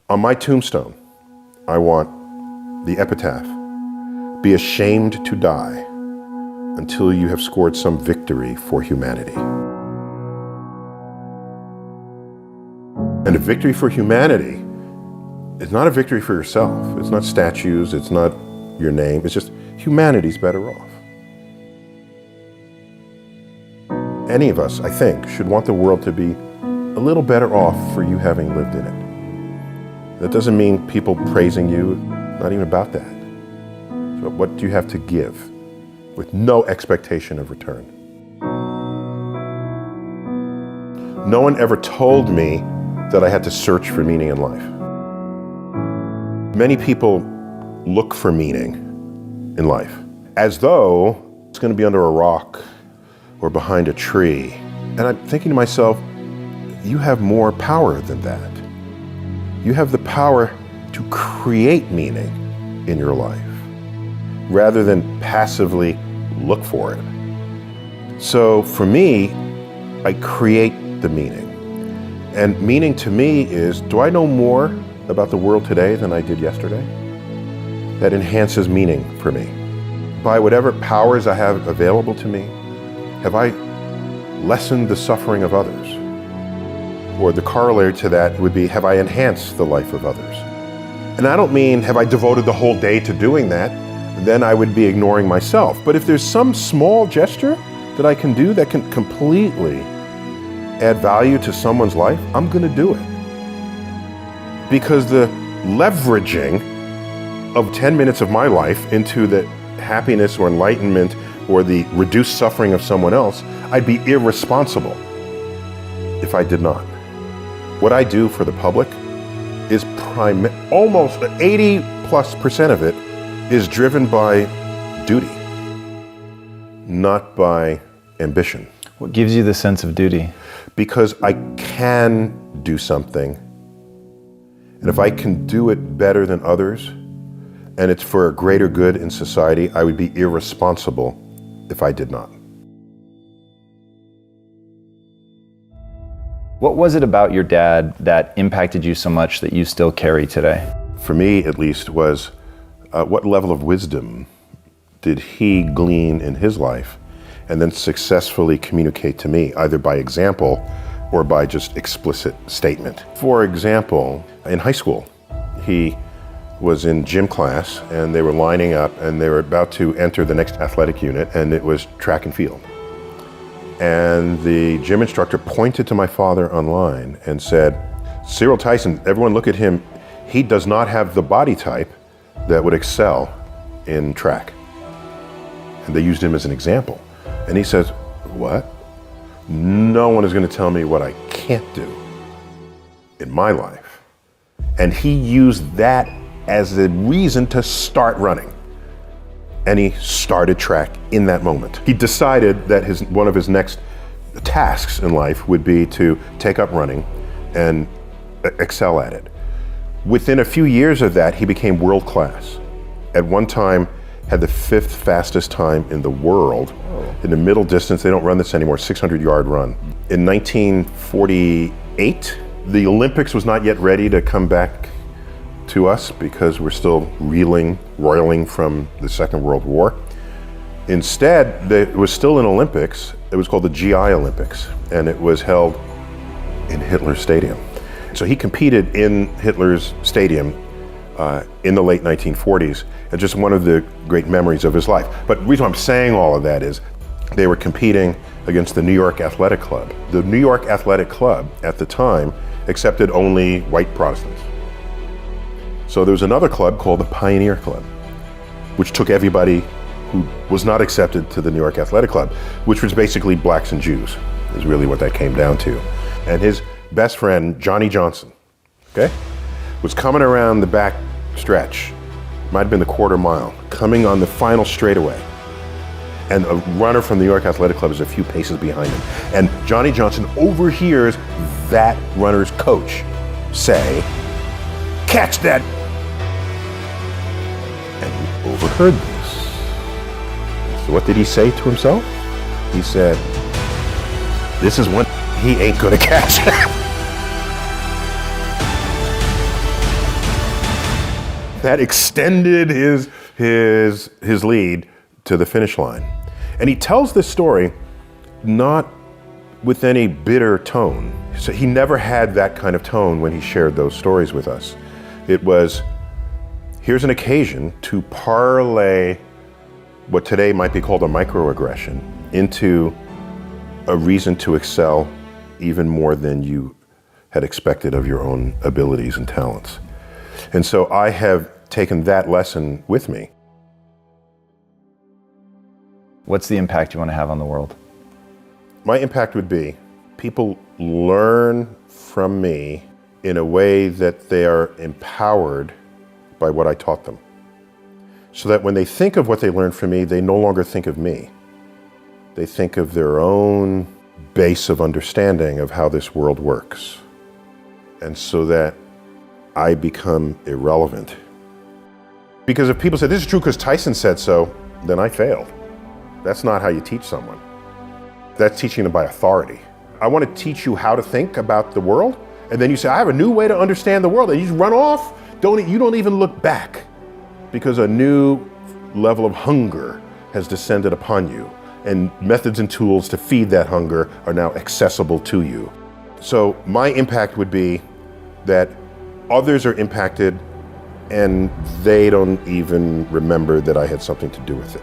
On my tombstone, I want the epitaph, "Be ashamed to die until you have scored some victory for humanity." And a victory for humanity is not a victory for yourself. It's not statues, it's not your name, it's just humanity's better off. Any of us, I think, should want the world to be a little better off for you having lived in it. That doesn't mean people praising you, not even about that. So what do you have to give with no expectation of return? No one ever told me that I had to search for meaning in life. Many people look for meaning in life as though it's going to be under a rock or behind a tree. And I'm thinking to myself, you have more power than that. You have the power to create meaning in your life rather than passively look for it. So for me, I create the meaning. And meaning to me is, do I know more about the world today than I did yesterday? That enhances meaning for me. By whatever powers I have available to me, have I lessened the suffering of others? Or the corollary to that would be, have I enhanced the life of others? And I don't mean, have I devoted the whole day to doing that? Then I would be ignoring myself. But if there's some small gesture that I can do that can completely add value to someone's life, I'm going to do it. Because the leveraging of 10 minutes of my life into the happiness or enlightenment or the reduced suffering of someone else, I'd be irresponsible if I did not. What I do for the public is almost 80+% of it is driven by duty, not by ambition. What gives you the sense of duty? Because I can do something, and if I can do it better than others, and it's for a greater good in society, I would be irresponsible if I did not. What was it about your dad that impacted you so much that you still carry today? For me, at least, was what level of wisdom did he glean in his life and then successfully communicate to me, either by example or by just explicit statement. For example, in high school, he was in gym class and they were lining up and they were about to enter the next athletic unit, and it was track and field. And the gym instructor pointed to my father online and said, "Cyril Tyson, everyone look at him. He does not have the body type that would excel in track." And they used him as an example. And he says, "What? No one is going to tell me what I can't do in my life." And he used that as a reason to start running. And he started track in that moment. He decided that one of his next tasks in life would be to take up running and excel at it. Within a few years of that, he became world class. At one time, had the 5th fastest time in the world. In the middle distance, they don't run this anymore, 600-yard run. In 1948, the Olympics was not yet ready to come back to us because we're still roiling from the Second World War. Instead, it was still an Olympics. It was called the GI Olympics, and it was held in Hitler's stadium. So he competed in Hitler's stadium in the late 1940s, and just one of the great memories of his life. But the reason I'm saying all of that is they were competing against the New York Athletic Club. The New York Athletic Club at the time accepted only white Protestants. So there was another club called the Pioneer Club, which took everybody who was not accepted to the New York Athletic Club, which was basically blacks and Jews, is really what that came down to. And his best friend, Johnny Johnson, was coming around the back stretch, might have been the quarter mile, coming on the final straightaway. And a runner from the New York Athletic Club is a few paces behind him. And Johnny Johnson overhears that runner's coach say, "Catch that!" And he overheard this. So what did he say to himself? He said, "This is one he ain't gonna catch." that extended his lead to the finish line. And he tells this story not with any bitter tone. So he never had that kind of tone when he shared those stories with us. It was, here's an occasion to parlay what today might be called a microaggression into a reason to excel even more than you had expected of your own abilities and talents. And so I have taken that lesson with me. What's the impact you want to have on the world? My impact would be people learn from me in a way that they are empowered by what I taught them. So that when they think of what they learned from me, they no longer think of me. They think of their own base of understanding of how this world works. And so that I become irrelevant. Because if people say, this is true because Tyson said so, then I failed. That's not how you teach someone. That's teaching them by authority. I want to teach you how to think about the world, and then you say, I have a new way to understand the world, and you just run off. You don't even look back, because a new level of hunger has descended upon you, and methods and tools to feed that hunger are now accessible to you. So my impact would be that others are impacted and they don't even remember that I had something to do with it.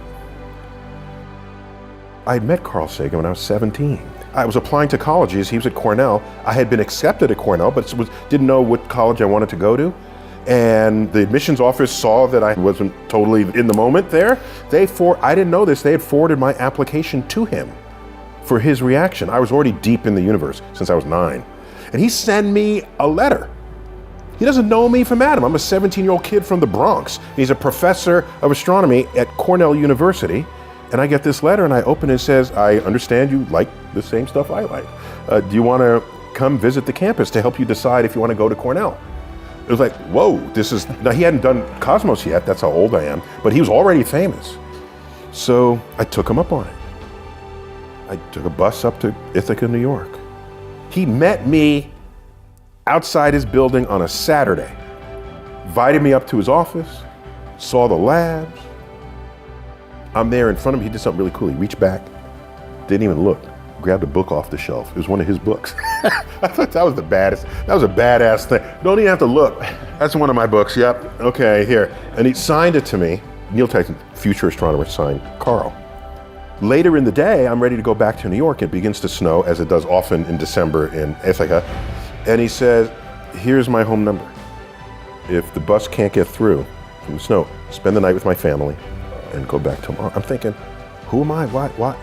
I had met Carl Sagan when I was 17. I was applying to colleges. He was at Cornell. I had been accepted at Cornell, but didn't know what college I wanted to go to. And the admissions office saw that I wasn't totally in the moment there. I didn't know this, they had forwarded my application to him for his reaction. I was already deep in the universe since I was 9. And he sent me a letter. He doesn't know me from Adam. I'm a 17-year-old kid from the Bronx. He's a professor of astronomy at Cornell University. And I get this letter and I open it and it says, I understand you like the same stuff I like. Do you want to come visit the campus to help you decide if you want to go to Cornell? It was like, whoa, now he hadn't done Cosmos yet, that's how old I am, but he was already famous. So I took him up on it. I took a bus up to Ithaca, New York. He met me outside his building on a Saturday, invited me up to his office, saw the labs. I'm there in front of him, he did something really cool. He reached back, didn't even look, grabbed a book off the shelf. It was one of his books. I thought that was that was a badass thing. Don't even have to look. That's one of my books, yep, okay, here. And he signed it to me. Neil Tyson, future astronomer, signed Carl. Later in the day, I'm ready to go back to New York. It begins to snow, as it does often in December in Ithaca. And he says, here's my home number. If the bus can't get through from the snow, spend the night with my family and go back tomorrow. I'm thinking, who am I? What?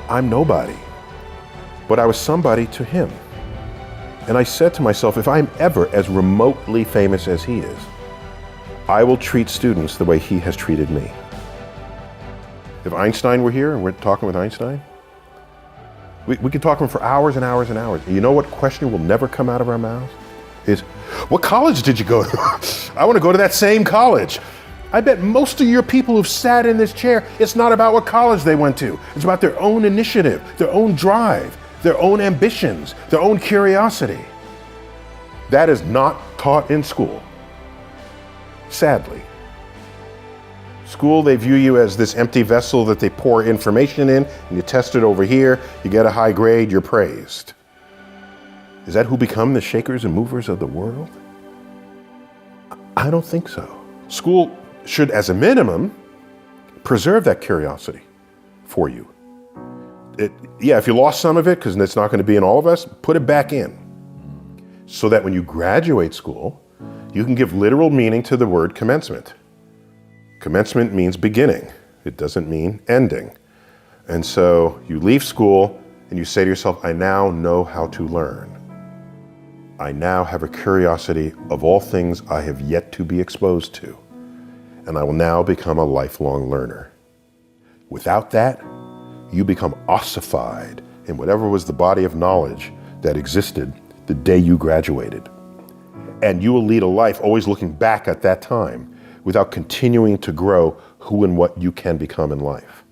I'm nobody. But I was somebody to him. And I said to myself, if I'm ever as remotely famous as he is, I will treat students the way he has treated me. If Einstein were here and we're talking with Einstein, we could talk to him for hours and hours and hours. You know what question will never come out of our mouths? Is, what college did you go to? I want to go to that same college. I bet most of your people who've sat in this chair, it's not about what college they went to. It's about their own initiative, their own drive, their own ambitions, their own curiosity. That is not taught in school, sadly. School, they view you as this empty vessel that they pour information in, and you test it over here, you get a high grade, you're praised. Is that who become the shakers and movers of the world? I don't think so. School should, as a minimum, preserve that curiosity for you. If you lost some of it, because it's not going to be in all of us, put it back in. So that when you graduate school, you can give literal meaning to the word commencement. Commencement means beginning. It doesn't mean ending. And so you leave school and you say to yourself, I now know how to learn. I now have a curiosity of all things I have yet to be exposed to. And I will now become a lifelong learner. Without that, you become ossified in whatever was the body of knowledge that existed the day you graduated. And you will lead a life always looking back at that time without continuing to grow who and what you can become in life.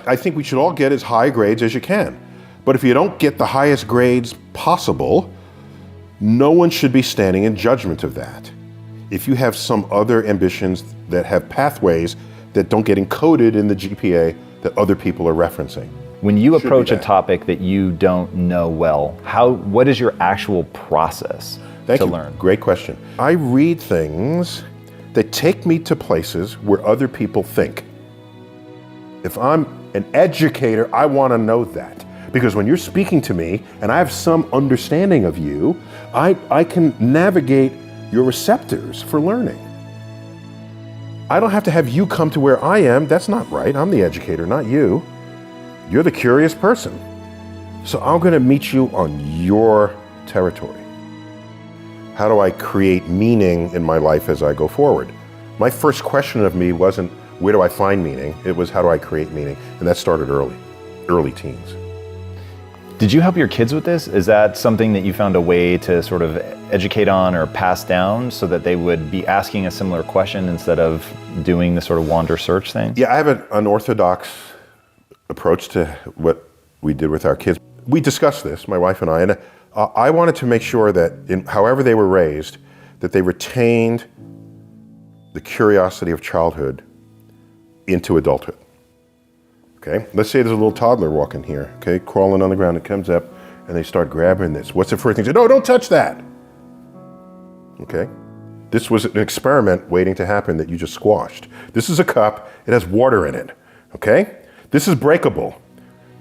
I think we should all get as high grades as you can. But if you don't get the highest grades possible, no one should be standing in judgment of that. if you have some other ambitions that have pathways that don't get encoded in the GPA that other people are referencing. When you Should approach be a that. topic that you don't know well, what is your actual process Thank to you. learn? Great question. I read things that take me to places where other people think. If I'm an educator, I want to know that. Because when you're speaking to me and I have some understanding of you, I can navigate your receptors for learning. I don't have to have you come to where I am. That's not right. I'm the educator, not you. You're the curious person. So I'm going to meet you on your territory. How do I create meaning in my life as I go forward? My first question of me wasn't, where do I find meaning? It was, how do I create meaning? And that started early teens. Did you help your kids with this? Is that something that you found a way to sort of educate on or pass down so that they would be asking a similar question instead of doing the sort of wander search thing? Yeah, I have an unorthodox approach to what we did with our kids. We discussed this, my wife and I wanted to make sure that however they were raised, that they retained the curiosity of childhood into adulthood. Okay, let's say there's a little toddler walking here, okay, crawling on the ground, it comes up and they start grabbing this. What's the first thing? They say, no, don't touch that. Okay, this was an experiment waiting to happen that you just squashed. This is a cup, it has water in it, okay? This is breakable.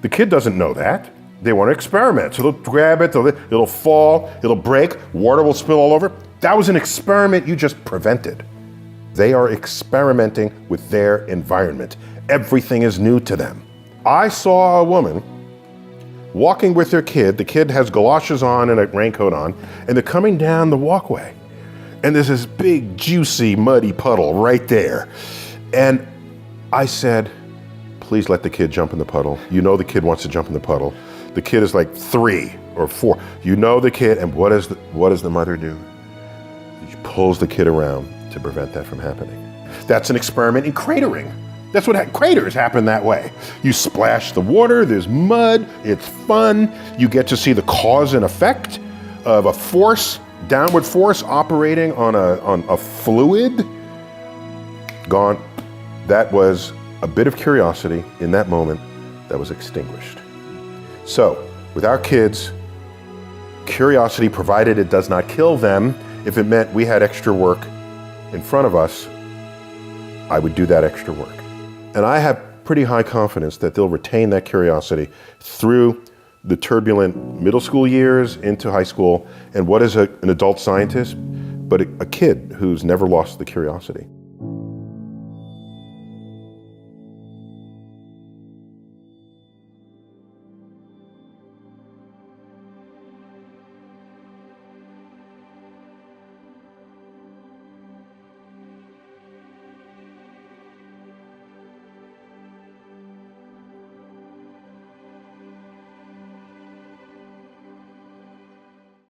The kid doesn't know that. They want to experiment, so they'll grab it, it'll fall, it'll break, water will spill all over. That was an experiment you just prevented. They are experimenting with their environment. Everything is new to them. I saw a woman walking with her kid. The kid has galoshes on and a raincoat on, and they're coming down the walkway. And there's this big, juicy, muddy puddle right there. And I said, please let the kid jump in the puddle. You know the kid wants to jump in the puddle. The kid is like 3 or 4. You know the kid, and what does the mother do? She pulls the kid around to prevent that from happening. That's an experiment in cratering. That's what craters happen that way. You splash the water, there's mud, it's fun. You get to see the cause and effect of a force, downward force operating on a fluid. Gone. That was a bit of curiosity in that moment that was extinguished. So, with our kids, curiosity, provided it does not kill them, if it meant we had extra work in front of us, I would do that extra work. And I have pretty high confidence that they'll retain that curiosity through the turbulent middle school years into high school. And what is an adult scientist but a kid who's never lost the curiosity?